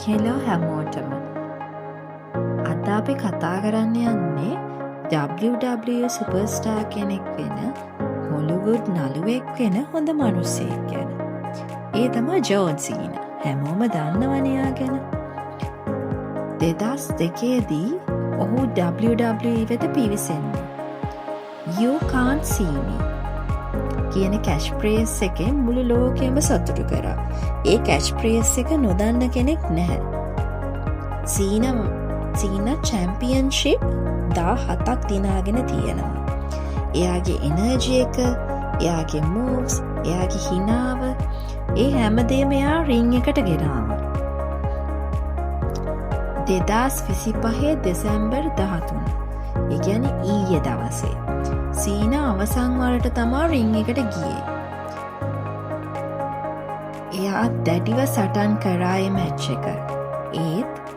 Hello හැමෝටම අද අපි කතා කරන්න යන්නේ WWE සුපර්ස්ටාර් කෙනෙක් වෙන හොලිවුඩ් නළුවෙක් වෙන හොඳ මනුස්සයෙක් ගැන. ඒ තමයි ජෝන් සීනා. හැමෝම දන්නවනේ එයා ගැන. 2002දී ඔහු WWE වෙත පිවිසෙන්නේ You Can't See Me කියන කැච් ප්‍රේස් එකෙන් මුළු ලෝකෙම සතුටු කරා. ඒ කැච් ප්‍රේස් එක නොදන්න කෙනෙක් නැහැ. සීනා චැම්පියන්ෂිප් 17ක් දිනාගෙන තියෙනවා. එයාගේ එනර්ජි එක, එයාගේ මූව්ස්, එයාගේ හිනාව, ඒ හැමදේම එයා රින් එකට ගෙනාවා. 2025 දෙසැම්බර් 13 ඒ කියන්නේ ඊයේ දවසේ සීනා අවසන් වරට තමා රින් එකට ගියේ. එයා දැඩිව සටන් කරා ඒ මැච් එක. ඒත්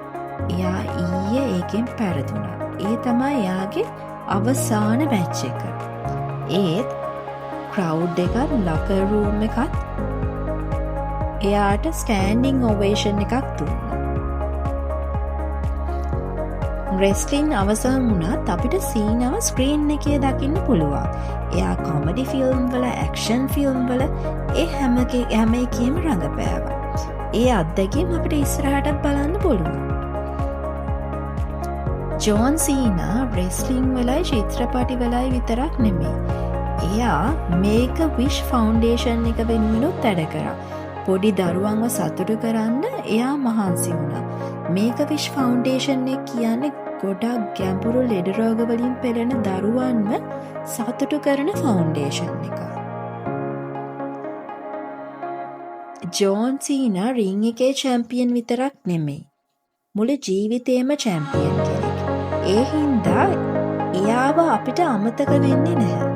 එයා ඊයේ ඒකෙන් පැරදුනා. ඒ තමයි එයාගේ අවසාන මැච් එක. ඒත් ක්‍රවුඩ් එකත් ලොකර් රූම් එකත් එයාට ස්ටෑන්ඩින් ඔවේෂන් එකක් දුන්නා. රෙස්ලින් අවසන් වුණත් අපිට සීනාව ස්ක්‍රීන් එකේ දකින්න පුළුවන්. එයා කොමඩි ෆිල්ම් වල, ඇක්ෂන් ෆිල්ම් වල ඒ හැම එකේම රඟපෑවා. ඒ අත්දැකීම් අපිට ඉස්සරහටත් බලන්න පුළුවන්. ජෝන් සීනා රෙස්ලින් වලයි චිත්‍රපටි වලයි විතරක් නෙමෙයි. එයා මේක විෂ් ෆවුන්ඩේෂන් එක වෙනුවෙනුත් වැඩ කරා. පොඩි දරුවන්ව සතුටු කරන්න එයා මහන්සි වුණා. මේක විෂ් ෆවුන්ඩේෂන් එක කියන්නේ ගොඩක් ගැඹුරු ලෙඩ රෝග වලින් පෙළෙන දරුවන්ව සතුටු කරන ෆවුන්ඩේෂන් එක. ජෝන් සීනා රින් එකේ චැම්පියන් විතරක් නෙමෙයි. මුළු ජීවිතේම චැම්පියන් කෙනෙක්. ඒ හින්දා එයාව අපිට අමතක වෙන්නේ නැහැ.